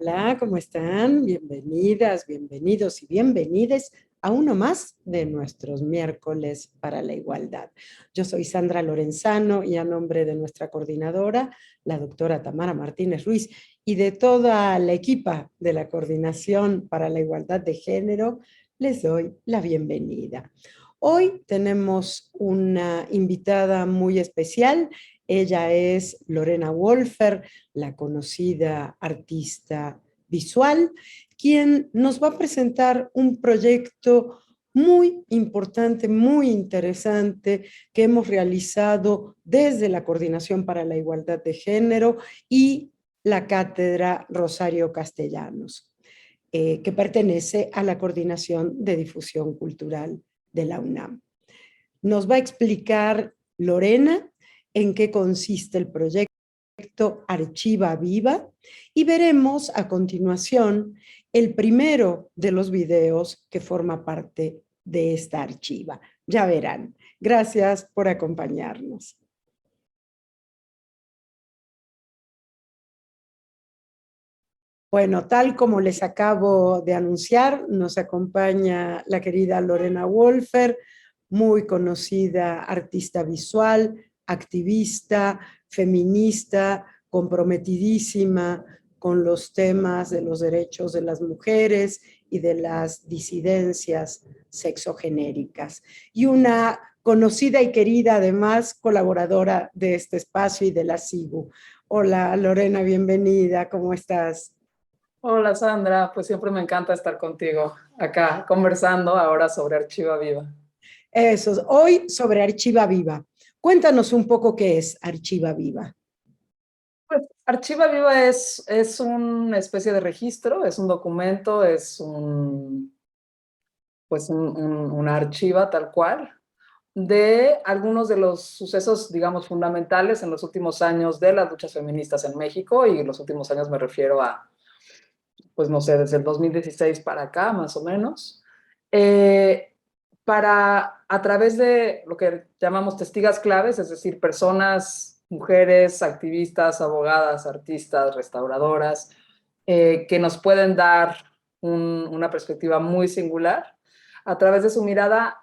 Hola, ¿cómo están? Bienvenidas, bienvenidos y bienvenides a uno más de nuestros miércoles para la igualdad. Yo soy Sandra Lorenzano y a nombre de nuestra coordinadora, la doctora Tamara Martínez Ruiz, y de toda la equipa de la Coordinación para la Igualdad de Género, les doy la bienvenida. Hoy tenemos una invitada muy especial. Ella es Lorena Wolfer, la conocida artista visual, quien nos va a presentar un proyecto muy importante, muy interesante que hemos realizado desde la Coordinación para la Igualdad de Género y la Cátedra Rosario Castellanos, que pertenece a la Coordinación de Difusión Cultural de la UNAM. Nos va a explicar Lorena en qué consiste el proyecto Archiva Viva y veremos a continuación el primero de los videos que forma parte de esta archiva. Ya verán. Gracias por acompañarnos. Bueno, tal como les acabo de anunciar, nos acompaña la querida Lorena Wolfer, muy conocida artista visual, activista, feminista, comprometidísima con los temas de los derechos de las mujeres y de las disidencias sexogenéricas. Y una conocida y querida, además, colaboradora de este espacio y de la SIGU. Hola, Lorena, bienvenida, ¿cómo estás? Hola Sandra, pues siempre me encanta estar contigo acá conversando ahora sobre Archiva Viva. Eso, hoy sobre Archiva Viva. Cuéntanos un poco qué es Archiva Viva. Pues Archiva Viva es una especie de registro, es un documento, una archiva tal cual de algunos de los sucesos, digamos, fundamentales en los últimos años de las luchas feministas en México, y en los últimos años me refiero a, pues no sé, desde el 2016 para acá, más o menos. Eh, para, a través de lo que llamamos testigas claves, es decir, personas, mujeres, activistas, abogadas, artistas, restauradoras, que nos pueden dar una perspectiva muy singular, a través de su mirada,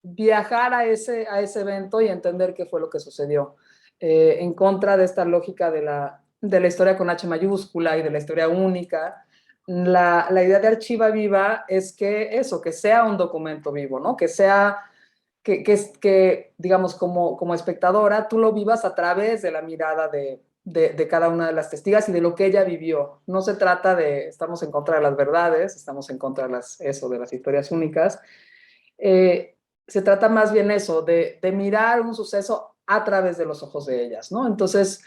viajar a ese evento y entender qué fue lo que sucedió, en contra de esta lógica de la historia con H mayúscula y de la historia única. La idea de Archiva Viva es que eso, que sea un documento vivo, ¿no? Que sea, que digamos, como espectadora, tú lo vivas a través de la mirada de cada una de las testigas y de lo que ella vivió. No se trata de, estamos en contra de las verdades, estamos en contra de de las historias únicas. Eh, Se trata más bien eso, de mirar un suceso a través de los ojos de ellas, ¿no? Entonces,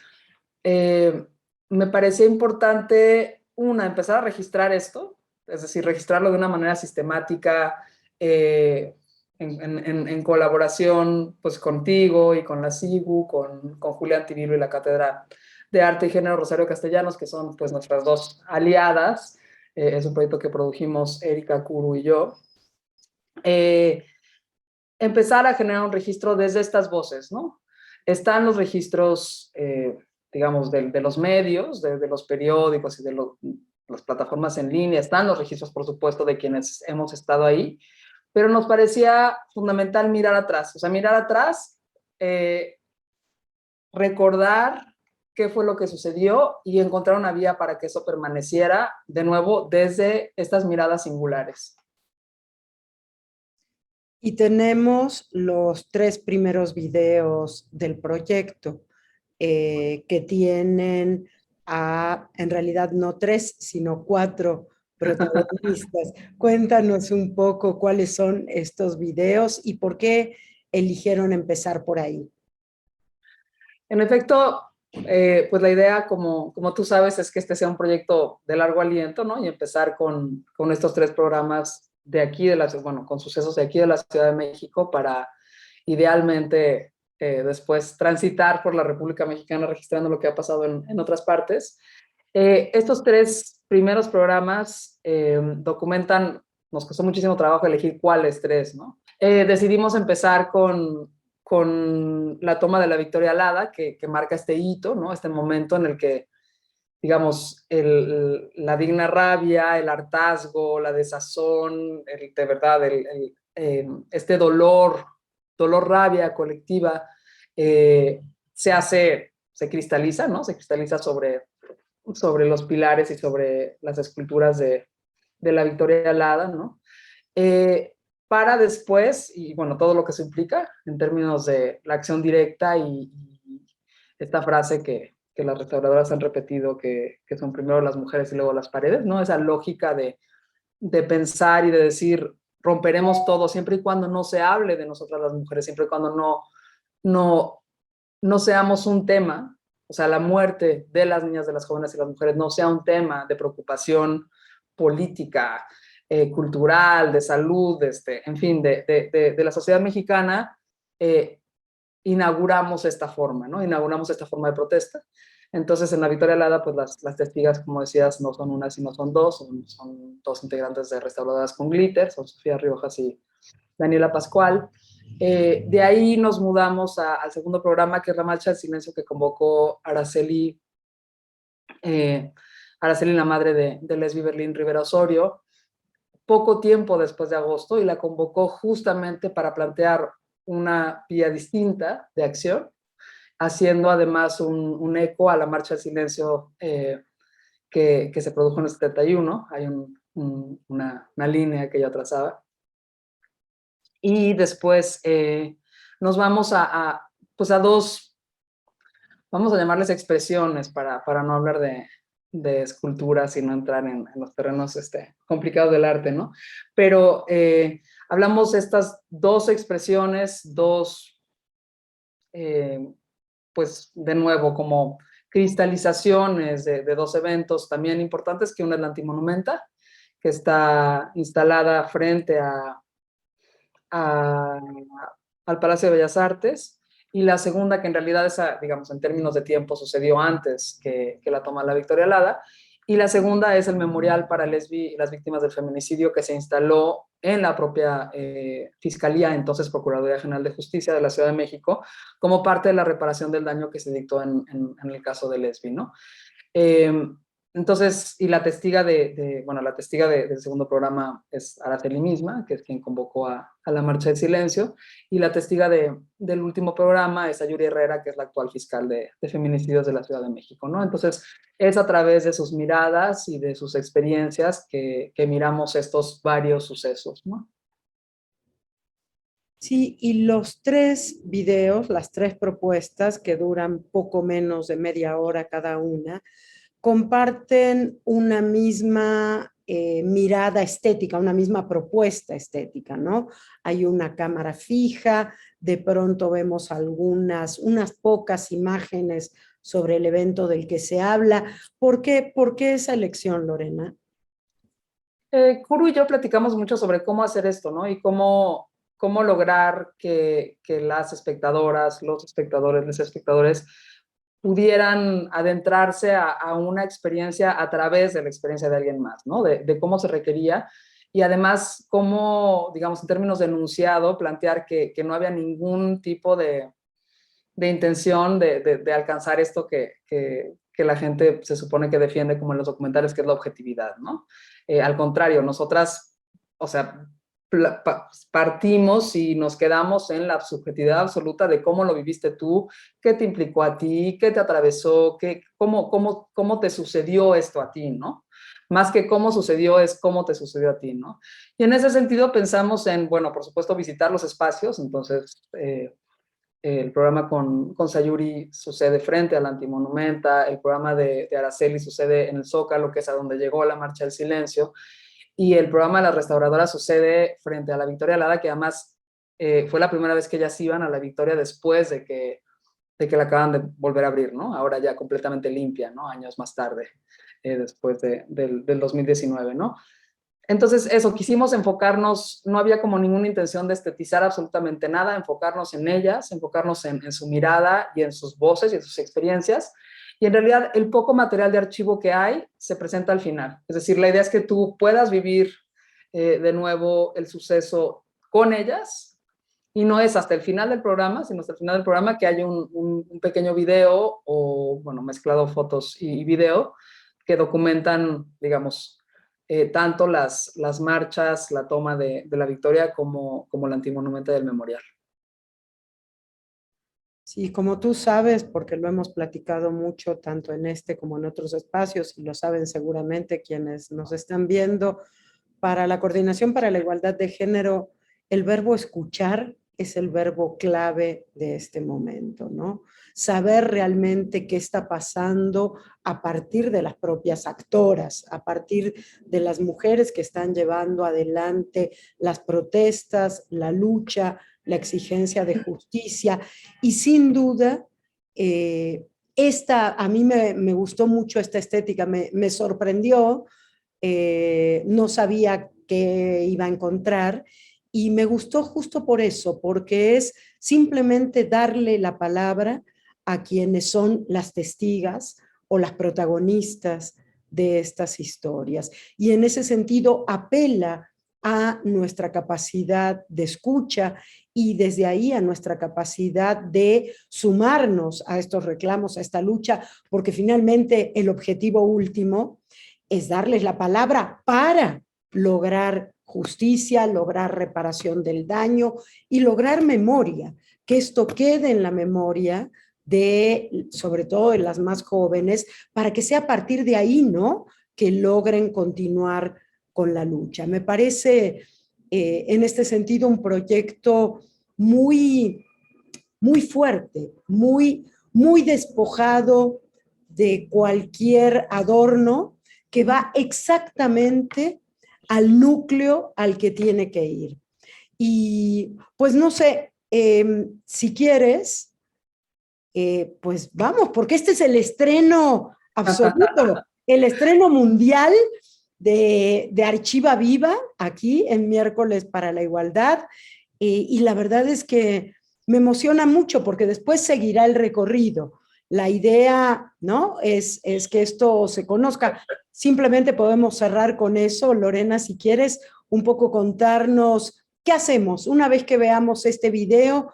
me parecía importante, empezar a registrar esto, es decir, registrarlo de una manera sistemática, en colaboración pues contigo y con la SIGU, con Julián Tirilo y la Cátedra de Arte y Género Rosario Castellanos, que son pues nuestras dos aliadas. Es un proyecto que produjimos Erika Curu y yo. Eh, Empezar a generar un registro desde estas voces, ¿no? Están los registros, digamos, de los medios, de los periódicos y de las plataformas en línea, están los registros, por supuesto, de quienes hemos estado ahí, pero nos parecía fundamental mirar atrás, o sea, mirar atrás, eh, recordar qué fue lo que sucedió y encontrar una vía para que eso permaneciera, de nuevo, desde estas miradas singulares. Y tenemos los tres primeros videos del proyecto que tienen en realidad no tres, sino cuatro protagonistas. Cuéntanos un poco cuáles son estos videos y por qué eligieron empezar por ahí. En efecto, pues la idea, como tú sabes, es que este sea un proyecto de largo aliento, ¿no? Y empezar con estos tres programas de aquí, bueno, con sucesos de aquí de la Ciudad de México, para idealmente después transitar por la República Mexicana registrando lo que ha pasado en otras partes. Estos tres primeros programas documentan, nos costó muchísimo trabajo elegir cuáles tres, ¿no? Decidimos empezar con la toma de la Victoria Alada, que marca este hito, ¿no? Este momento en el que digamos, la digna rabia, el hartazgo, la desazón, de verdad, este dolor, rabia colectiva, se cristaliza, ¿no? Se cristaliza sobre los pilares y sobre las esculturas de la Victoria Alada, ¿no? Para después, y bueno, todo lo que se implica en términos de la acción directa y esta frase que las restauradoras han repetido, que son primero las mujeres y luego las paredes, ¿no? Esa lógica de pensar y de decir, romperemos todo siempre y cuando no se hable de nosotras las mujeres, siempre y cuando no seamos un tema, o sea, la muerte de las niñas, de las jóvenes y las mujeres no sea un tema de preocupación política, cultural, de salud, en fin, de la sociedad mexicana, inauguramos esta forma, ¿no? Inauguramos esta forma de protesta. Entonces, en la Victoria Alada, pues las testigas, como decías, no son una, sino son dos, son dos integrantes de Restauradoras con Glitter, son Sofía Riojas y Daniela Pascual. De ahí nos mudamos al segundo programa, que es la Marcha del Silencio, que convocó Araceli, la madre de Lesbi Berlín Rivera Osorio, poco tiempo después de agosto, y la convocó justamente para plantear una vía distinta de acción, haciendo además un eco a la Marcha del Silencio que se produjo en el 71. Hay una línea que ella trazaba. Y después nos vamos pues a dos, vamos a llamarles expresiones para no hablar de esculturas y no entrar en los terrenos complicados del arte, ¿no? Pero hablamos de estas dos expresiones, pues de nuevo, como cristalizaciones de dos eventos también importantes, que una es la Antimonumenta, que está instalada frente al Palacio de Bellas Artes, y la segunda, que en realidad esa, digamos, en términos de tiempo sucedió antes que la toma de la Victoria Alada, y la segunda es el memorial para Lesbi y las víctimas del feminicidio, que se instaló en la propia Fiscalía, entonces Procuraduría General de Justicia de la Ciudad de México, como parte de la reparación del daño que se dictó en el caso de Lesbi, ¿no? Entonces, y la testiga del segundo programa es Araceli misma, que es quien convocó a la Marcha del Silencio, y la testiga del último programa es Ayuri Herrera, que es la actual fiscal de feminicidios de la Ciudad de México, ¿no? Entonces, es a través de sus miradas y de sus experiencias que miramos estos varios sucesos, ¿no? Sí, y los 3 videos, las 3 propuestas, que duran poco menos de media hora cada una, comparten una misma mirada estética, una misma propuesta estética, ¿no? Hay una cámara fija, de pronto vemos unas pocas imágenes sobre el evento del que se habla. ¿Por qué esa elección, Lorena? Kuru y yo platicamos mucho sobre cómo hacer esto, ¿no? Y cómo lograr que las espectadoras, los espectadores, los espectadores pudieran adentrarse a una experiencia a través de la experiencia de alguien más, ¿no? De cómo se requería, y además cómo, digamos, en términos de enunciado, plantear que no había ningún tipo de intención de alcanzar esto que la gente se supone que defiende, como en los documentales, que es la objetividad, ¿no? Al contrario, nosotras, o sea, partimos y nos quedamos en la subjetividad absoluta de cómo lo viviste tú, qué te implicó a ti, qué te atravesó, cómo te sucedió esto a ti, ¿no? Más que cómo sucedió, es cómo te sucedió a ti, ¿no? Y en ese sentido pensamos en, bueno, por supuesto, visitar los espacios. Entonces, el programa con Sayuri sucede frente a la Antimonumenta, el programa de Araceli sucede en el Zócalo, que es a donde llegó la Marcha del Silencio, y el programa de las restauradoras sucede frente a la Victoria Alada, que además fue la primera vez que ellas iban a la Victoria después de que la acaban de volver a abrir, ¿no? Ahora ya completamente limpia, ¿no? Años más tarde, después del 2019, ¿no? Entonces, eso, quisimos enfocarnos, no había como ninguna intención de estetizar absolutamente nada, enfocarnos en ellas, enfocarnos en su mirada y en sus voces y en sus experiencias. Y en realidad, el poco material de archivo que hay se presenta al final. Es decir, la idea es que tú puedas vivir de nuevo el suceso con ellas, y no es hasta el final del programa, sino hasta el final del programa que hay un pequeño video o bueno, mezclado fotos y video, que documentan, digamos, tanto las marchas, la toma de la Victoria, como el antimonumento del Memorial. Sí, como tú sabes, porque lo hemos platicado mucho, tanto en este como en otros espacios, y lo saben seguramente quienes nos están viendo, para la Coordinación para la Igualdad de Género, el verbo escuchar es el verbo clave de este momento, ¿no? Saber realmente qué está pasando a partir de las propias actoras, a partir de las mujeres que están llevando adelante las protestas, la lucha, la exigencia de justicia, y sin duda, a mí me gustó mucho esta estética, me sorprendió, no sabía qué iba a encontrar y me gustó justo por eso, porque es simplemente darle la palabra a quienes son las testigas o las protagonistas de estas historias. Y en ese sentido apela a nuestra capacidad de escucha y desde ahí a nuestra capacidad de sumarnos a estos reclamos, a esta lucha, porque finalmente el objetivo último es darles la palabra para lograr justicia, lograr reparación del daño y lograr memoria, que esto quede en la memoria de, sobre todo de las más jóvenes, para que sea a partir de ahí, ¿no?, que logren continuar con la lucha. Me parece en este sentido un proyecto muy, muy fuerte, muy despojado de cualquier adorno, que va exactamente al núcleo al que tiene que ir. Y pues no sé, si quieres, pues vamos, porque este es el estreno absoluto, el estreno mundial de Archiva Viva, aquí en Miércoles para la Igualdad, y la verdad es que me emociona mucho porque después seguirá el recorrido. La idea, ¿no?, es que esto se conozca. Simplemente podemos cerrar con eso, Lorena, si quieres un poco contarnos qué hacemos una vez que veamos este video.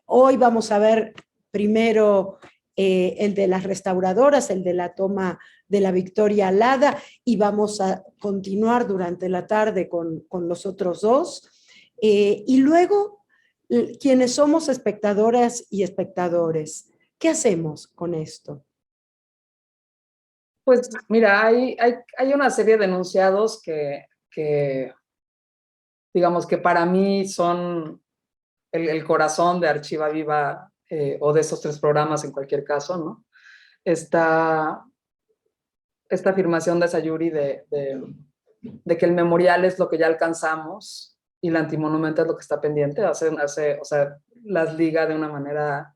Hoy vamos a ver primero el de las restauradoras, el de la toma de la Victoria Alada, y vamos a continuar durante la tarde con los otros dos. Y luego, quienes somos espectadoras y espectadores, ¿qué hacemos con esto? Pues mira, hay una serie de enunciados que digamos que para mí son el corazón de Archiva Viva, o de estos tres programas en cualquier caso, ¿no? Esta afirmación de Sayuri de que el memorial es lo que ya alcanzamos y el antimonumento es lo que está pendiente, o sea, las liga de una manera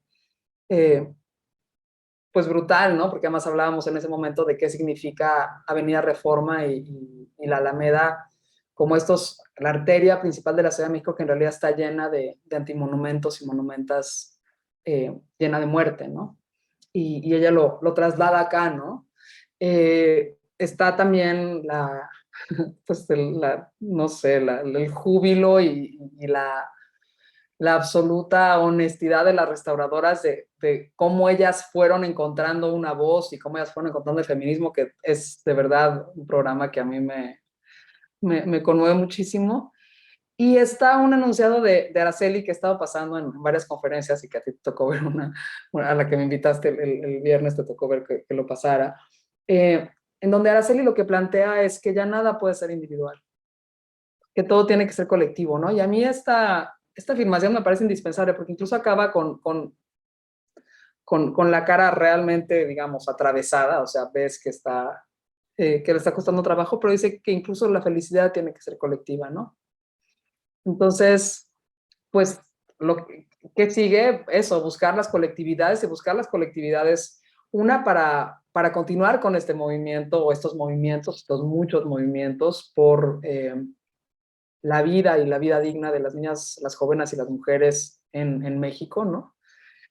pues brutal, ¿no? Porque además hablábamos en ese momento de qué significa Avenida Reforma y la Alameda como la arteria principal de la Ciudad de México, que en realidad está llena de antimonumentos y monumentas, llena de muerte, ¿no? Y ella lo traslada acá, ¿no? Está también pues no sé, el júbilo y la absoluta honestidad de las restauradoras de cómo ellas fueron encontrando una voz y cómo ellas fueron encontrando el feminismo, que es de verdad un programa que a mí me conmueve muchísimo. Y está un enunciado de Araceli que he estado pasando en varias conferencias y que a ti te tocó ver a la que me invitaste el viernes, te tocó ver que lo pasara, en donde Araceli lo que plantea es que ya nada puede ser individual, que todo tiene que ser colectivo, ¿no? Y a mí esta afirmación me parece indispensable porque incluso acaba con la cara realmente, digamos, atravesada, o sea, ves que le está costando trabajo, pero dice que incluso la felicidad tiene que ser colectiva, ¿no? Entonces, pues, ¿qué sigue? Eso, buscar las colectividades y buscar las colectividades, una para continuar con este movimiento o estos movimientos, estos muchos movimientos por la vida y la vida digna de las niñas, las jóvenes y las mujeres en México, ¿no?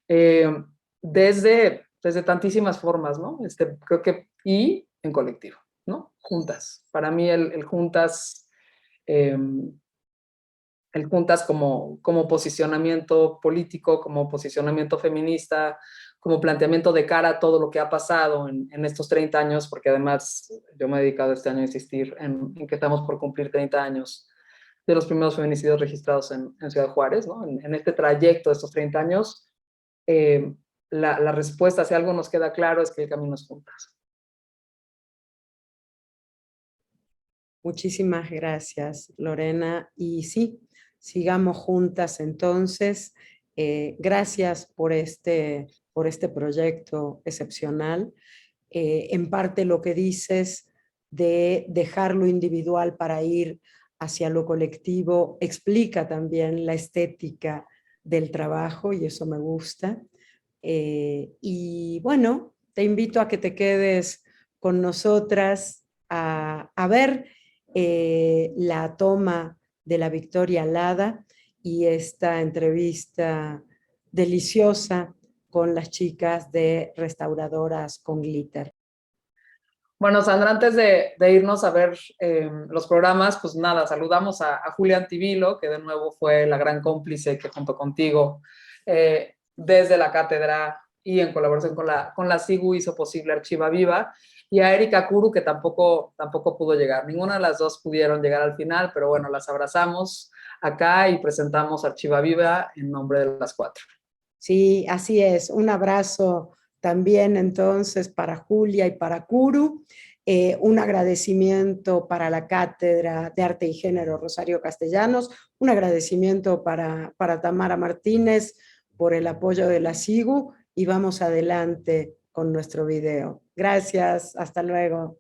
Eh, desde tantísimas formas, ¿no? Creo que, y en colectivo, ¿no? Juntas. Para mí el juntas, como posicionamiento político, como posicionamiento feminista, como planteamiento de cara a todo lo que ha pasado en estos 30 años, porque además yo me he dedicado este año a insistir en que estamos por cumplir 30 años de los primeros feminicidios registrados en Ciudad Juárez, ¿no? En este trayecto de estos 30 años, la respuesta, si algo nos queda claro, es que el camino es juntas. Muchísimas gracias, Lorena. Y sí, sigamos juntas entonces. Gracias por este proyecto excepcional. En parte lo que dices de dejar lo individual para ir hacia lo colectivo explica también la estética del trabajo y eso me gusta. Y bueno, te invito a que te quedes con nosotras a ver la toma de la Victoria Alada y esta entrevista deliciosa con las chicas de Restauradoras con Glitter. Bueno, Sandra, antes de irnos a ver los programas, pues nada, saludamos a Julia Antivilo, que de nuevo fue la gran cómplice que junto contigo, desde la cátedra y en colaboración con la SIGU hizo posible Archiva Viva, y a Erika Kuru, que tampoco pudo llegar. Ninguna de las dos pudieron llegar al final, pero bueno, las abrazamos acá y presentamos Archiva Viva en nombre de las 4. Sí, así es. Un abrazo también entonces para Julia y para Kuru. Un agradecimiento para la Cátedra de Arte y Género Rosario Castellanos, un agradecimiento para Tamara Martínez por el apoyo de la SIGU y vamos adelante con nuestro video. Gracias, hasta luego.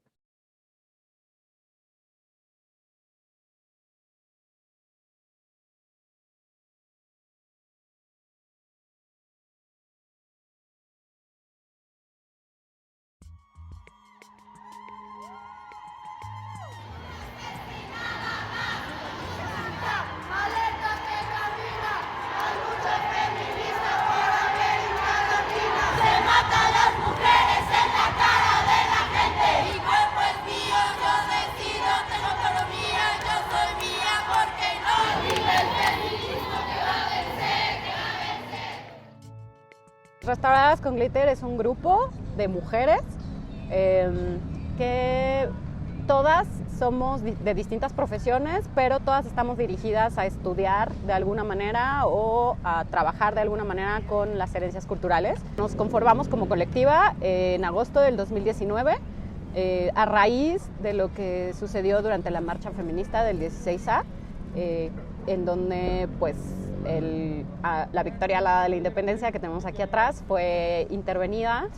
Restauradoras con Glitter es un grupo de mujeres que todas somos de distintas profesiones, pero todas estamos dirigidas a estudiar de alguna manera o a trabajar de alguna manera con las herencias culturales. Nos conformamos como colectiva en agosto del 2019 a raíz de lo que sucedió durante la marcha feminista del 16A, en donde pues la Victoria Alada de la Independencia que tenemos aquí atrás fue intervenida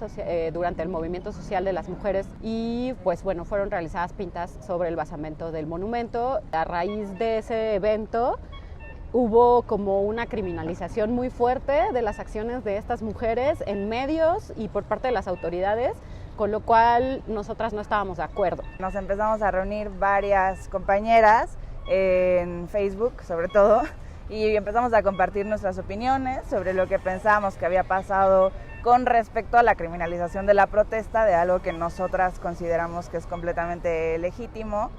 durante el movimiento social de las mujeres y pues bueno, fueron realizadas pintas sobre el basamento del monumento. A raíz de ese evento hubo como una criminalización muy fuerte de las acciones de estas mujeres en medios y por parte de las autoridades, con lo cual nosotras no estábamos de acuerdo. Nos empezamos a reunir varias compañeras en Facebook sobre todo y empezamos a compartir nuestras opiniones sobre lo que pensábamos que había pasado con respecto a la criminalización de la protesta, de algo que nosotras consideramos que es completamente legítimo,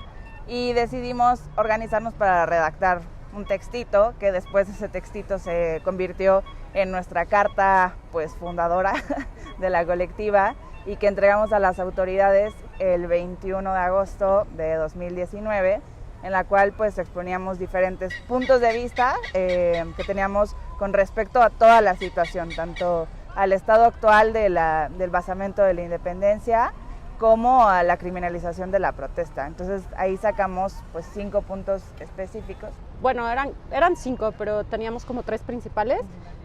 y decidimos organizarnos para redactar un textito que después ese textito se convirtió en nuestra carta pues fundadora de la colectiva y que entregamos a las autoridades el 21 de agosto de 2019, en la cual pues exponíamos diferentes puntos de vista que teníamos con respecto a toda la situación, tanto al estado actual del basamento de la independencia como a la criminalización de la protesta. Entonces ahí sacamos pues 5 puntos específicos. Bueno, eran 5, pero teníamos como 3 principales.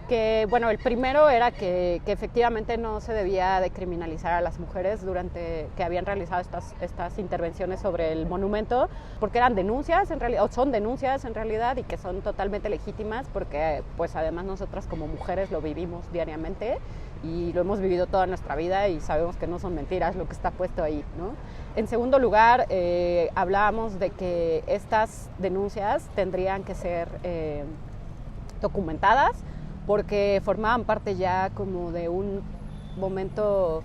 Que bueno, el primero era que efectivamente no se debía de criminalizar a las mujeres durante que habían realizado estas intervenciones sobre el monumento, porque eran denuncias en realidad, o son denuncias en realidad, y que son totalmente legítimas porque pues además nosotras como mujeres lo vivimos diariamente y lo hemos vivido toda nuestra vida y sabemos que no son mentiras lo que está puesto ahí, ¿no? En segundo lugar, hablábamos de que estas denuncias tendrían que ser documentadas, porque formaban parte ya como de un momento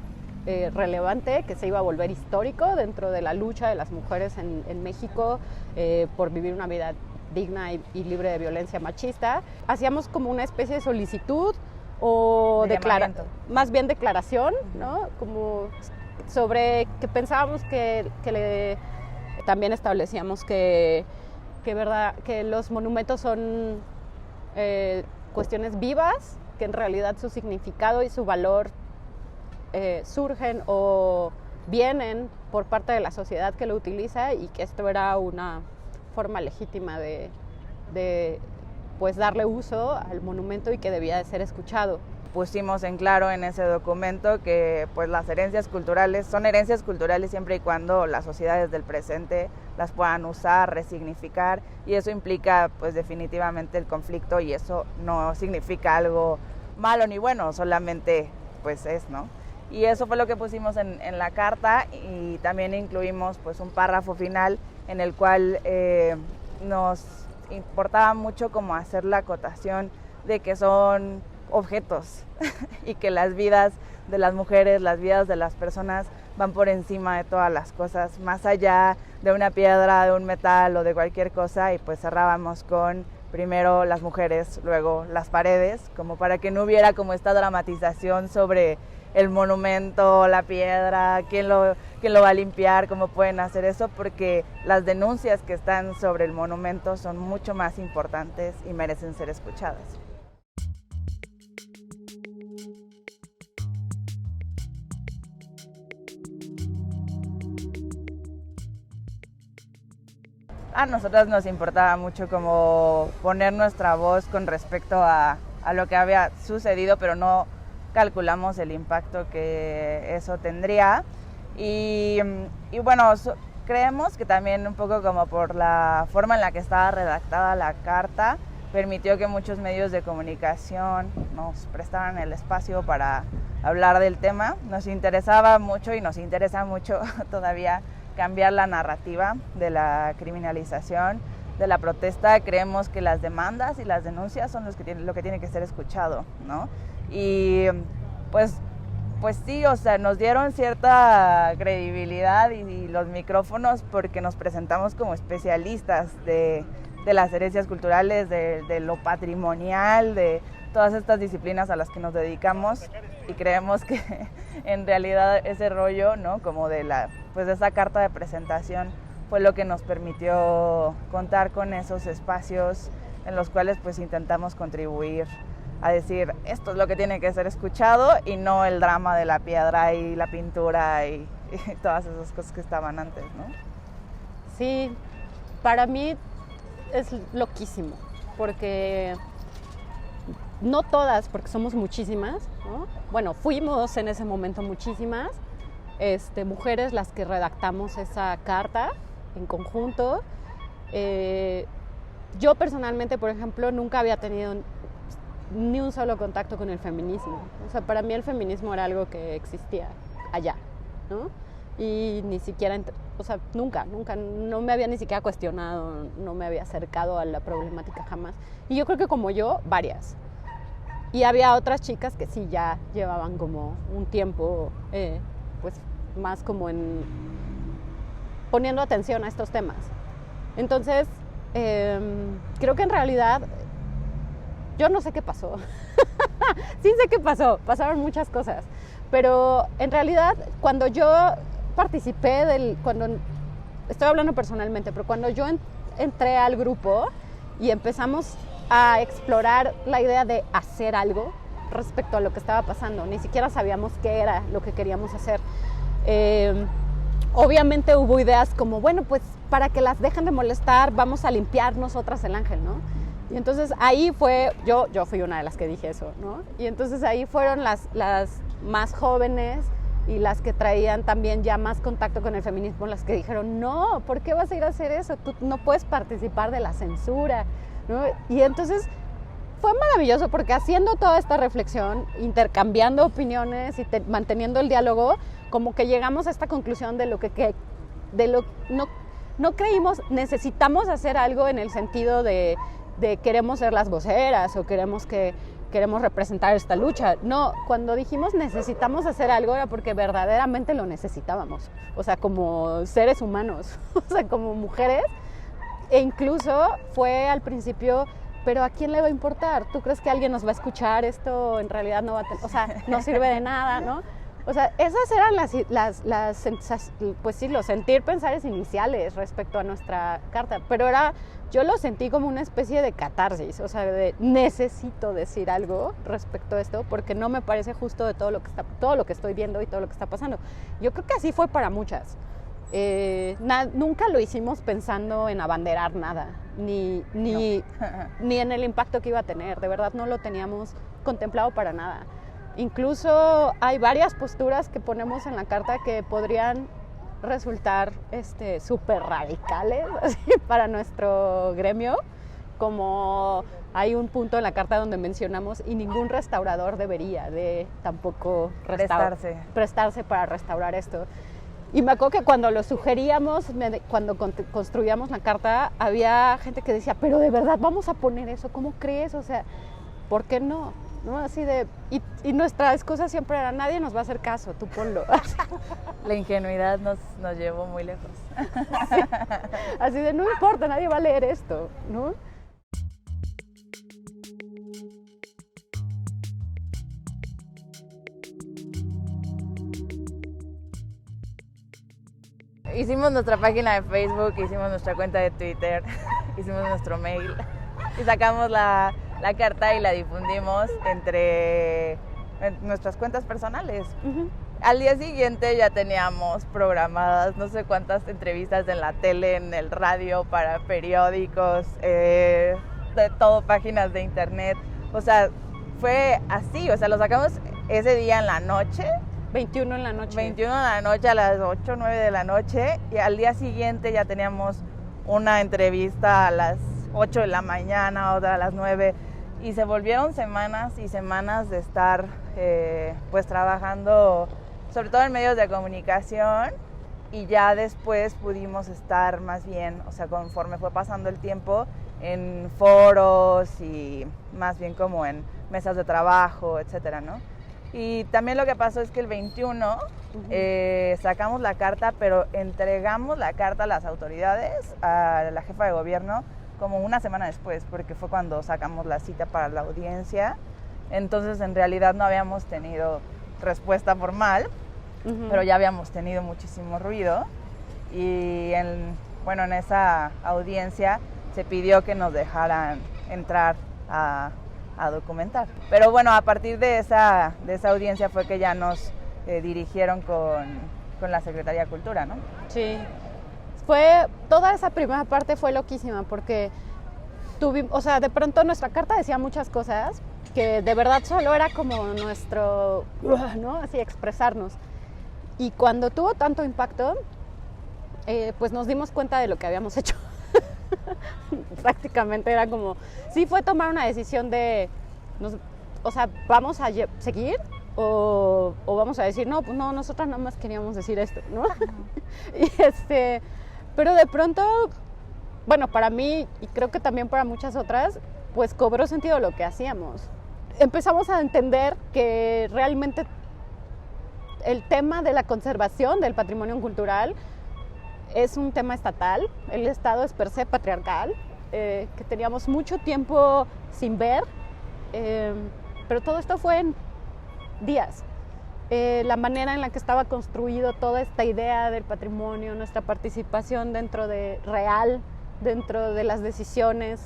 relevante que se iba a volver histórico dentro de la lucha de las mujeres en México por vivir una vida digna y libre de violencia machista. Hacíamos como una especie de solicitud o llamamiento. más bien declaración, ¿no? Como sobre que pensábamos también establecíamos que los monumentos son cuestiones vivas, que en realidad su significado y su valor surgen o vienen por parte de la sociedad que lo utiliza, y que esto era una forma legítima de pues darle uso al monumento y que debía de ser escuchado. Pusimos en claro en ese documento que pues las herencias culturales son herencias culturales siempre y cuando las sociedades del presente las puedan usar, resignificar, y eso implica pues definitivamente el conflicto, y eso no significa algo malo ni bueno, solamente pues es, ¿no? Y eso fue lo que pusimos en la carta, y también incluimos pues un párrafo final en el cual nos importaba mucho como hacer la acotación de que son objetos y que las vidas de las mujeres, las vidas de las personas van por encima de todas las cosas, más allá de una piedra, de un metal o de cualquier cosa. Y pues cerrábamos con primero las mujeres, luego las paredes, como para que no hubiera como esta dramatización sobre el monumento, la piedra, quién lo va a limpiar, cómo pueden hacer eso, porque las denuncias que están sobre el monumento son mucho más importantes y merecen ser escuchadas. A nosotras nos importaba mucho como poner nuestra voz con respecto a lo que había sucedido, pero no calculamos el impacto que eso tendría. Y bueno, creemos que también un poco como por la forma en la que estaba redactada la carta, permitió que muchos medios de comunicación nos prestaran el espacio para hablar del tema. Nos interesaba mucho y nos interesa mucho todavía cambiar la narrativa de la criminalización, de la protesta. Creemos que las demandas y las denuncias son lo que tiene que ser escuchado, ¿no? Y pues sí, o sea, nos dieron cierta credibilidad y los micrófonos porque nos presentamos como especialistas de las herencias culturales, de lo patrimonial, de todas estas disciplinas a las que nos dedicamos, y creemos que en realidad ese rollo, ¿no? Como de esa carta de presentación fue lo que nos permitió contar con esos espacios en los cuales pues intentamos contribuir a decir esto es lo que tiene que ser escuchado, y no el drama de la piedra y la pintura y todas esas cosas que estaban antes, ¿no? Sí, para mí es loquísimo, porque no todas, porque somos muchísimas, ¿no? Bueno, fuimos en ese momento muchísimas mujeres las que redactamos esa carta en conjunto. Yo personalmente, por ejemplo, nunca había tenido ni un solo contacto con el feminismo. O sea, para mí el feminismo era algo que existía allá, ¿no? Y ni siquiera, o sea, nunca, no me había ni siquiera cuestionado, no me había acercado a la problemática jamás. Y yo creo que como yo, varias. Y había otras chicas que sí ya llevaban como un tiempo, pues más como poniendo atención a estos temas. Entonces, creo que en realidad yo no sé qué pasó. Sí sé qué pasó, pasaron muchas cosas, pero en realidad cuando yo participé estoy hablando personalmente, pero cuando yo entré al grupo y empezamos a explorar la idea de hacer algo respecto a lo que estaba pasando, ni siquiera sabíamos qué era lo que queríamos hacer. Obviamente hubo ideas como, bueno, pues para que las dejen de molestar, vamos a limpiar nosotras el ángel, ¿no? Y entonces ahí fue, yo fui una de las que dije eso, ¿no? Y entonces ahí fueron las más jóvenes y las que traían también ya más contacto con el feminismo, las que dijeron, no, ¿por qué vas a ir a hacer eso? Tú no puedes participar de la censura, ¿no? Y entonces fue maravilloso porque haciendo toda esta reflexión, intercambiando opiniones y manteniendo el diálogo, como que llegamos a esta conclusión de no creímos, necesitamos hacer algo en el sentido de queremos ser las voceras o queremos representar esta lucha. No, cuando dijimos necesitamos hacer algo era porque verdaderamente lo necesitábamos. O sea, como seres humanos, o sea, como mujeres. E incluso fue al principio pero ¿a quién le va a importar? ¿Tú crees que alguien nos va a escuchar? Esto en realidad no va a o sea, no sirve de nada, ¿no? O sea, esas eran pues sí, los sentir, pensares iniciales respecto a nuestra carta, pero yo lo sentí como una especie de catarsis, o sea, de necesito decir algo respecto a esto porque no me parece justo de todo lo que estoy viendo y todo lo que está pasando. Yo creo que así fue para muchas. Nunca lo hicimos pensando en abanderar nada, ni en el impacto que iba a tener, de verdad no lo teníamos contemplado para nada. Incluso hay varias posturas que ponemos en la carta que podrían resultar súper radicales así, para nuestro gremio, como hay un punto en la carta donde mencionamos y ningún restaurador debería de tampoco prestarse para restaurar esto. Y me acuerdo que cuando lo sugeríamos, cuando construíamos la carta, había gente que decía, pero de verdad vamos a poner eso, ¿cómo crees? O sea, ¿por qué no? ¿No? Así de, y nuestra excusa siempre era, nadie nos va a hacer caso, tú ponlo. La ingenuidad nos llevó muy lejos. Sí. Así de, no importa, nadie va a leer esto, ¿no? Hicimos nuestra página de Facebook, hicimos nuestra cuenta de Twitter, hicimos nuestro mail y sacamos la carta y la difundimos entre nuestras cuentas personales. Uh-huh. Al día siguiente ya teníamos programadas no sé cuántas entrevistas en la tele, en el radio, para periódicos, de todo, páginas de internet. O sea, fue así, o sea, lo sacamos ese día en la noche. 21 en la noche. 21 en la noche, a las 8, 9 de la noche, y al día siguiente ya teníamos una entrevista a las 8 de la mañana, otra a las 9, y se volvieron semanas y semanas de estar pues trabajando, sobre todo en medios de comunicación, y ya después pudimos estar más bien, o sea, conforme fue pasando el tiempo, en foros y más bien como en mesas de trabajo, etcétera, ¿no? Y también lo que pasó es que el 21 sacamos la carta, pero entregamos la carta a las autoridades, a la jefa de gobierno, como una semana después, porque fue cuando sacamos la cita para la audiencia. Entonces, en realidad no habíamos tenido respuesta formal, pero ya habíamos tenido muchísimo ruido. Y en esa audiencia se pidió que nos dejaran entrar a documentar. Pero bueno, a partir de esa audiencia fue que ya nos dirigieron con la Secretaría de Cultura, ¿no? Sí. Toda esa primera parte fue loquísima porque o sea, de pronto nuestra carta decía muchas cosas que de verdad solo era como nuestro, ¿no? Así expresarnos. Y cuando tuvo tanto impacto, pues nos dimos cuenta de lo que habíamos hecho. Prácticamente era como, sí fue tomar una decisión de, o sea, ¿vamos a seguir? O vamos a decir, no, pues no, nosotras nada más queríamos decir esto, ¿no? Y pero de pronto, bueno, para mí y creo que también para muchas otras, pues cobró sentido lo que hacíamos. Empezamos a entender que realmente el tema de la conservación del patrimonio cultural es un tema estatal, el Estado es per se patriarcal, que teníamos mucho tiempo sin ver, pero todo esto fue en días. La manera en la que estaba construido toda esta idea del patrimonio, nuestra participación dentro de las decisiones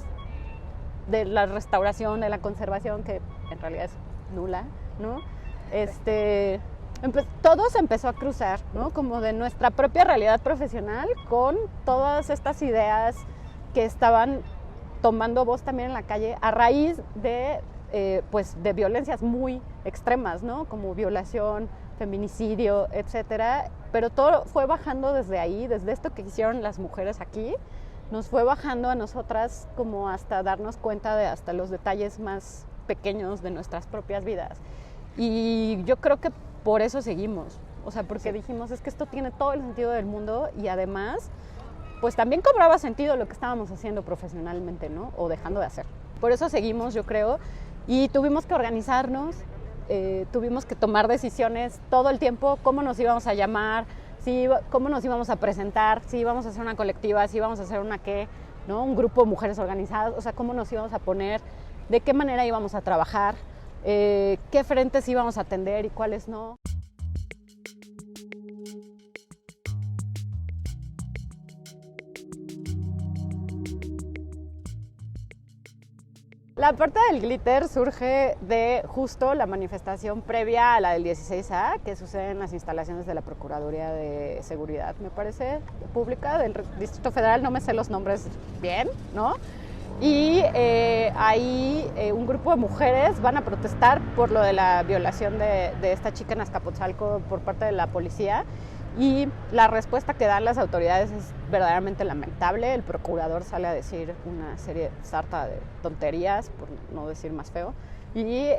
de la restauración, de la conservación, que en realidad es nula, ¿no? Todo se empezó a cruzar, ¿no? Como de nuestra propia realidad profesional con todas estas ideas que estaban tomando voz también en la calle a raíz de violencias muy extremas, ¿no? Como violación, feminicidio, etcétera. Pero todo fue bajando desde ahí, desde esto que hicieron las mujeres aquí, nos fue bajando a nosotras como hasta darnos cuenta de hasta los detalles más pequeños de nuestras propias vidas. Y yo creo que por eso seguimos, o sea, porque dijimos, es que esto tiene todo el sentido del mundo y además, pues también cobraba sentido lo que estábamos haciendo profesionalmente, ¿no? O dejando de hacer. Por eso seguimos, yo creo, y tuvimos que organizarnos, tuvimos que tomar decisiones todo el tiempo, cómo nos íbamos a llamar, cómo nos íbamos a presentar, si íbamos a hacer una colectiva, si íbamos a hacer una qué, ¿no? Un grupo de mujeres organizadas, o sea, cómo nos íbamos a poner, de qué manera íbamos a trabajar, qué frentes íbamos a atender y cuáles no. La parte del glitter surge de justo la manifestación previa a la del 16A, que sucede en las instalaciones de la Procuraduría de Seguridad, me parece, pública del Distrito Federal, no me sé los nombres bien, ¿no? Y ahí un grupo de mujeres van a protestar por lo de la violación de esta chica en Azcapotzalco por parte de la policía. Y la respuesta que dan las autoridades es verdaderamente lamentable. El procurador sale a decir una serie sarta de tonterías, por no decir más feo. Y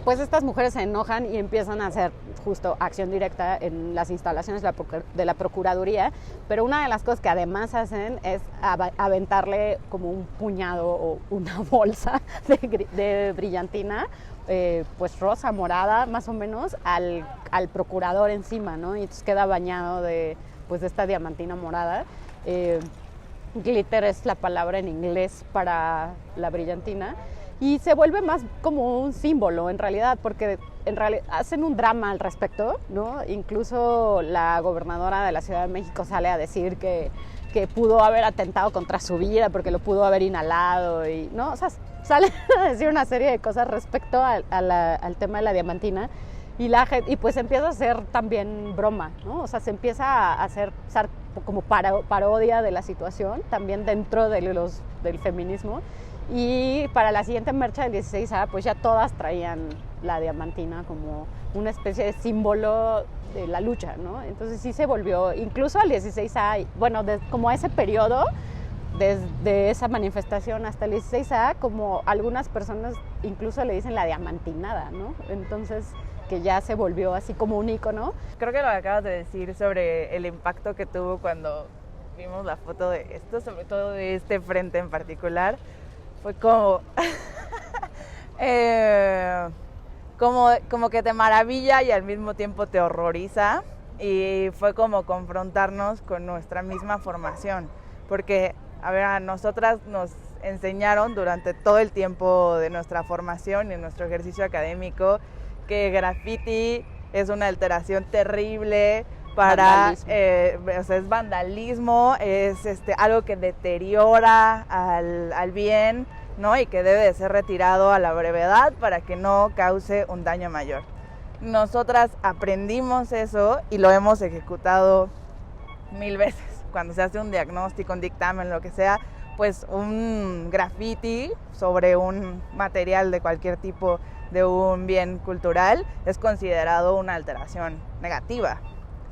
pues estas mujeres se enojan y empiezan a hacer justo acción directa en las instalaciones de la Procuraduría. Pero una de las cosas que además hacen es aventarle como un puñado o una bolsa de brillantina, pues rosa, morada, más o menos, al procurador encima, ¿no? Y entonces queda bañado de esta diamantina morada. Glitter es la palabra en inglés para la brillantina. Y se vuelve más como un símbolo, en realidad, porque en realidad hacen un drama al respecto, ¿no? Incluso la gobernadora de la Ciudad de México sale a decir que pudo haber atentado contra su vida porque lo pudo haber inhalado, y, ¿no? O sea, sale a decir una serie de cosas respecto al tema de la diamantina, y pues empieza a hacer también broma, ¿no? O sea, se empieza a hacer como parodia de la situación, también dentro del feminismo. Y para la siguiente marcha del 16A, pues ya todas traían la diamantina como una especie de símbolo de la lucha, ¿no? Entonces sí se volvió, incluso al 16A, bueno, como a ese periodo, desde esa manifestación hasta el 16A, como algunas personas incluso le dicen la diamantinada, ¿no? Entonces, que ya se volvió así como un ícono. Creo que lo que acabas de decir sobre el impacto que tuvo cuando vimos la foto de esto, sobre todo de este frente en particular, fue como, como que te maravilla y al mismo tiempo te horroriza, y fue como confrontarnos con nuestra misma formación, porque a nosotras nos enseñaron durante todo el tiempo de nuestra formación y en nuestro ejercicio académico que graffiti es una alteración terrible, es vandalismo, es algo que deteriora al bien, ¿no? Y que debe de ser retirado a la brevedad para que no cause un daño mayor. Nosotras aprendimos eso y lo hemos ejecutado 1000 veces. Cuando se hace un diagnóstico, un dictamen, lo que sea, pues un graffiti sobre un material de cualquier tipo de un bien cultural es considerado una alteración negativa,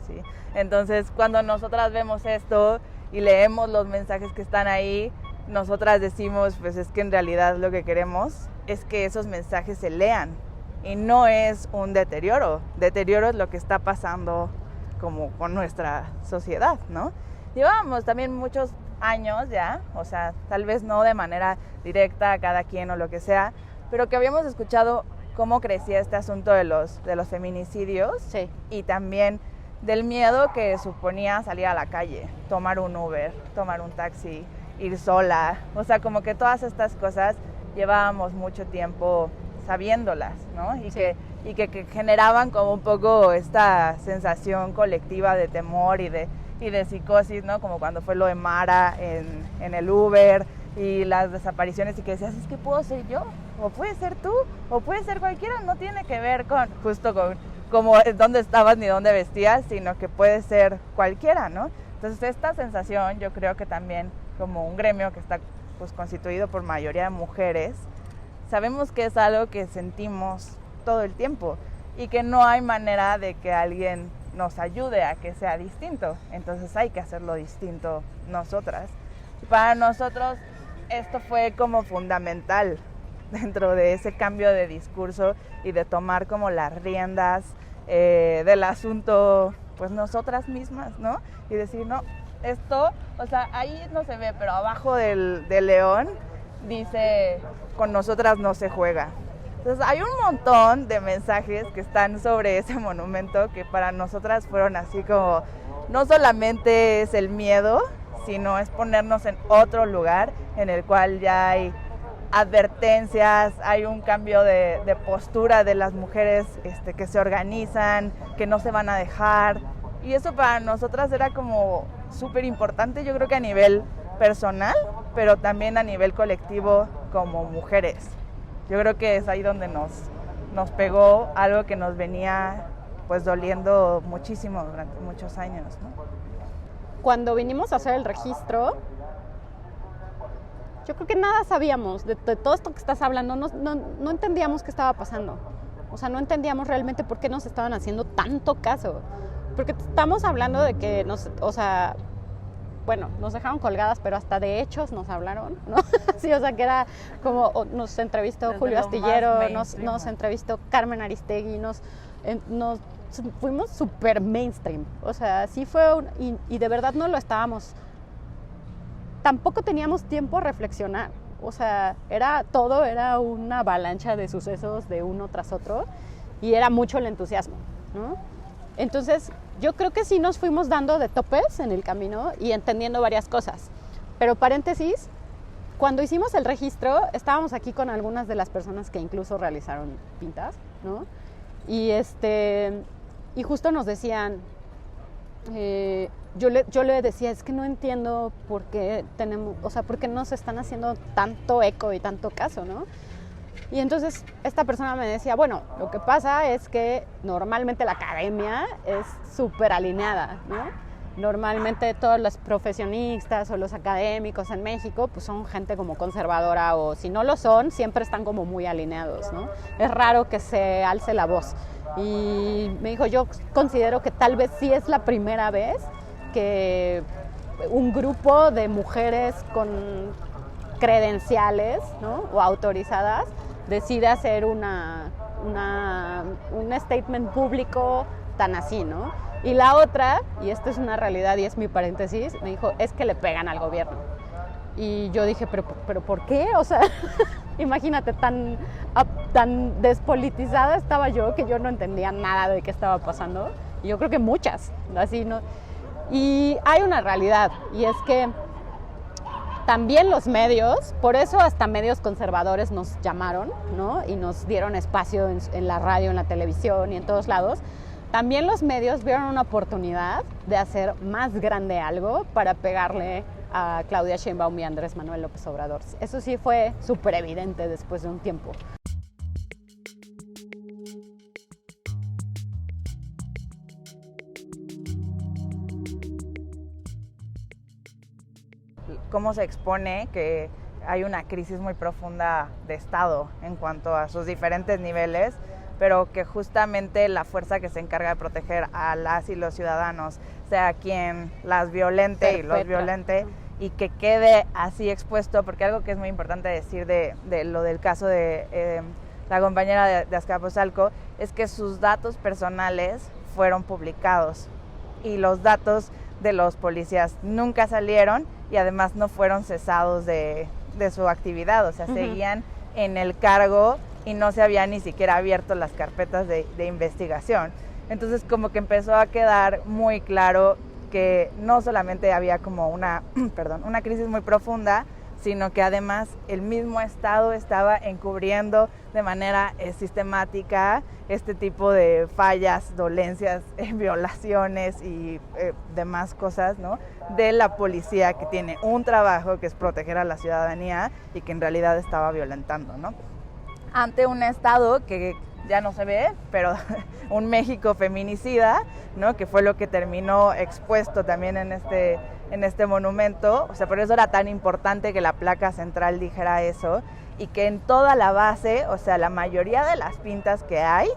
¿sí? Entonces, cuando nosotras vemos esto y leemos los mensajes que están ahí, nosotras decimos, pues es que en realidad lo que queremos es que esos mensajes se lean y no es un deterioro. Deterioro es lo que está pasando como con nuestra sociedad, ¿no? Llevábamos también muchos años ya, o sea, tal vez no de manera directa cada quien o lo que sea, pero que habíamos escuchado cómo crecía este asunto de los feminicidios, sí, y también del miedo que suponía salir a la calle, tomar un Uber, tomar un taxi, ir sola, o sea, como que todas estas cosas llevábamos mucho tiempo sabiéndolas, ¿no? Y, sí, que generaban como un poco esta sensación colectiva de temor y de psicosis, ¿no? Como cuando fue lo de Mara en el Uber y las desapariciones, y que decías, es que puedo ser yo, o puede ser tú, o puede ser cualquiera, no tiene que ver con como dónde estabas ni dónde vestías, sino que puede ser cualquiera, ¿no? Entonces esta sensación, yo creo que también como un gremio que está pues constituido por mayoría de mujeres, sabemos que es algo que sentimos todo el tiempo y que no hay manera de que alguien nos ayude a que sea distinto, entonces hay que hacerlo distinto nosotras. Y para nosotros esto fue como fundamental dentro de ese cambio de discurso y de tomar como las riendas del asunto, pues nosotras mismas, ¿no? Y decir, no, esto, o sea, ahí no se ve, pero abajo del león dice, con nosotras no se juega. Entonces hay un montón de mensajes que están sobre ese monumento que para nosotras fueron así como, no solamente es el miedo, sino es ponernos en otro lugar en el cual ya hay advertencias, hay un cambio de postura de las mujeres que se organizan, que no se van a dejar. Y eso para nosotras era como súper importante, yo creo que a nivel personal, pero también a nivel colectivo como mujeres. Yo creo que es ahí donde nos pegó algo que nos venía pues doliendo muchísimo durante muchos años, ¿no? Cuando vinimos a hacer el registro, yo creo que nada sabíamos de todo esto que estás hablando, no entendíamos qué estaba pasando. O sea, no entendíamos realmente por qué nos estaban haciendo tanto caso. Porque estamos hablando de que nos dejaron colgadas, pero hasta de hechos nos hablaron, ¿no? Sí, o sea, que era como, nos entrevistó desde Julio lo Astillero, más nos entrevistó Carmen Aristegui, fuimos súper mainstream. O sea, sí fue, y de verdad no lo estábamos. Tampoco teníamos tiempo a reflexionar. O sea, era una avalancha de sucesos de uno tras otro, y era mucho el entusiasmo, ¿no? Entonces, yo creo que sí nos fuimos dando de topes en el camino y entendiendo varias cosas. Pero paréntesis, cuando hicimos el registro, estábamos aquí con algunas de las personas que incluso realizaron pintas, ¿no? Y justo nos decían, yo le decía, es que no entiendo por qué por qué nos están haciendo tanto eco y tanto caso, ¿no? Y entonces esta persona me decía, bueno, lo que pasa es que normalmente la academia es súper alineada, ¿no? Normalmente todos los profesionistas o los académicos en México pues son gente como conservadora, o si no lo son, siempre están como muy alineados, ¿no? Es raro que se alce la voz. Y me dijo, yo considero que tal vez sí es la primera vez que un grupo de mujeres con credenciales, ¿no? O autorizadas decide hacer un statement público tan así, ¿no? Y la otra, y esto es una realidad y es mi paréntesis, me dijo, es que le pegan al gobierno. Y yo dije, pero ¿por qué? O sea, imagínate, tan despolitizada estaba yo que yo no entendía nada de qué estaba pasando. Y yo creo que muchas, así, ¿no? Y hay una realidad, y es que también los medios, por eso hasta medios conservadores nos llamaron, ¿no? Y nos dieron espacio en la radio, en la televisión y en todos lados. También los medios vieron una oportunidad de hacer más grande algo para pegarle a Claudia Sheinbaum y Andrés Manuel López Obrador. Eso sí fue súper evidente después de un tiempo. Cómo se expone que hay una crisis muy profunda de Estado en cuanto a sus diferentes niveles, pero que justamente la fuerza que se encarga de proteger a las y los ciudadanos sea quien las violente y los violente, y que quede así expuesto, porque algo que es muy importante decir de lo del caso de la compañera de Azcapotzalco es que sus datos personales fueron publicados y los datos de los policías nunca salieron, y además no fueron cesados de su actividad, o sea, seguían en el cargo y no se habían ni siquiera abierto las carpetas de investigación. Entonces como que empezó a quedar muy claro que no solamente había como una crisis muy profunda, sino que además el mismo Estado estaba encubriendo de manera sistemática este tipo de fallas, dolencias, violaciones y demás cosas, ¿no? De la policía, que tiene un trabajo que es proteger a la ciudadanía y que en realidad estaba violentando, ¿no? Ante un Estado que ya no se ve, pero un México feminicida, ¿no? Que fue lo que terminó expuesto también en este monumento. O sea, por eso era tan importante que la placa central dijera eso, y que en toda la base, o sea, la mayoría de las pintas que hay,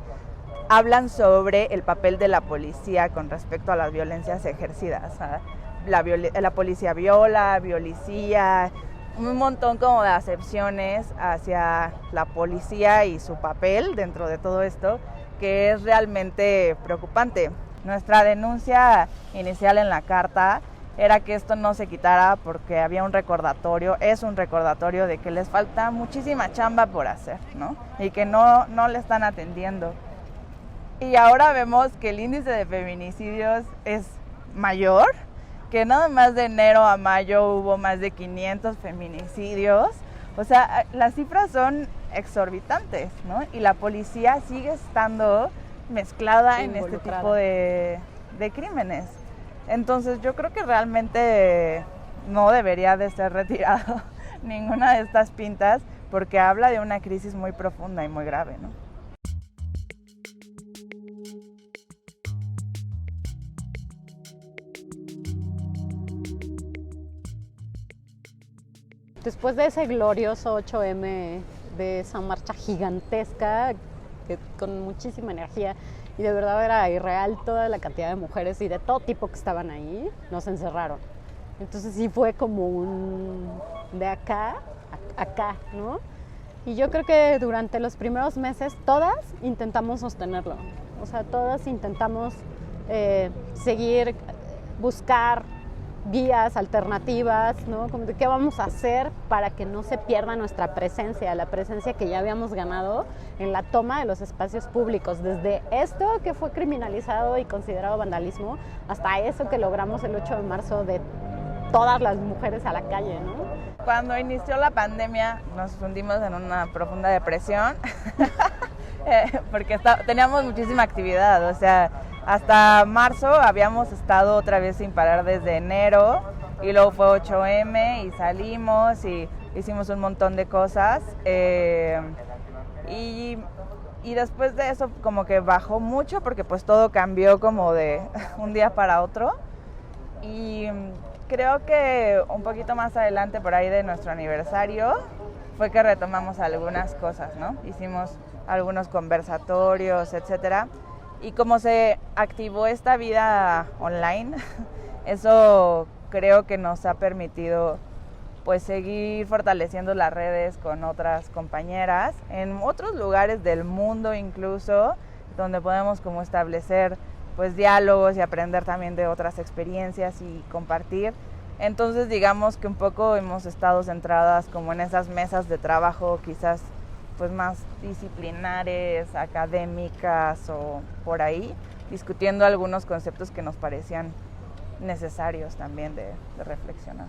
hablan sobre el papel de la policía con respecto a las violencias ejercidas. O sea, la policía violicía, un montón como de acepciones hacia la policía y su papel dentro de todo esto, que es realmente preocupante. Nuestra denuncia inicial en la carta era que esto no se quitara porque había un recordatorio, es un recordatorio de que les falta muchísima chamba por hacer, ¿no? Y que no le están atendiendo. Y ahora vemos que el índice de feminicidios es mayor que nada más de enero a mayo hubo más de 500 feminicidios. O sea, las cifras son exorbitantes, ¿no? Y la policía sigue estando mezclada en este tipo de crímenes. Entonces yo creo que realmente no debería de ser retirado ninguna de estas pintas, porque habla de una crisis muy profunda y muy grave, ¿no? Después de ese glorioso 8M, de esa marcha gigantesca, con muchísima energía, y de verdad era irreal toda la cantidad de mujeres y de todo tipo que estaban ahí, nos encerraron. Entonces sí fue como un de acá a acá, ¿no? Y yo creo que durante los primeros meses todas intentamos sostenerlo. O sea, todas intentamos seguir, buscar vías alternativas, ¿no? Como de qué vamos a hacer para que no se pierda nuestra presencia, la presencia que ya habíamos ganado en la toma de los espacios públicos, desde esto que fue criminalizado y considerado vandalismo, hasta eso que logramos el 8 de marzo de todas las mujeres a la calle, ¿no? Cuando inició la pandemia nos hundimos en una profunda depresión porque teníamos muchísima actividad, o sea, hasta marzo habíamos estado otra vez sin parar desde enero y luego fue 8M y salimos y hicimos un montón de cosas y después de eso como que bajó mucho porque pues todo cambió como de un día para otro y creo que un poquito más adelante por ahí de nuestro aniversario fue que retomamos algunas cosas, ¿no? Hicimos algunos conversatorios, etcétera. Y como se activó esta vida online, eso creo que nos ha permitido pues seguir fortaleciendo las redes con otras compañeras en otros lugares del mundo incluso, donde podemos como establecer pues diálogos y aprender también de otras experiencias y compartir. Entonces digamos que un poco hemos estado centradas como en esas mesas de trabajo quizás pues más disciplinares, académicas o por ahí, discutiendo algunos conceptos que nos parecían necesarios también de reflexionar.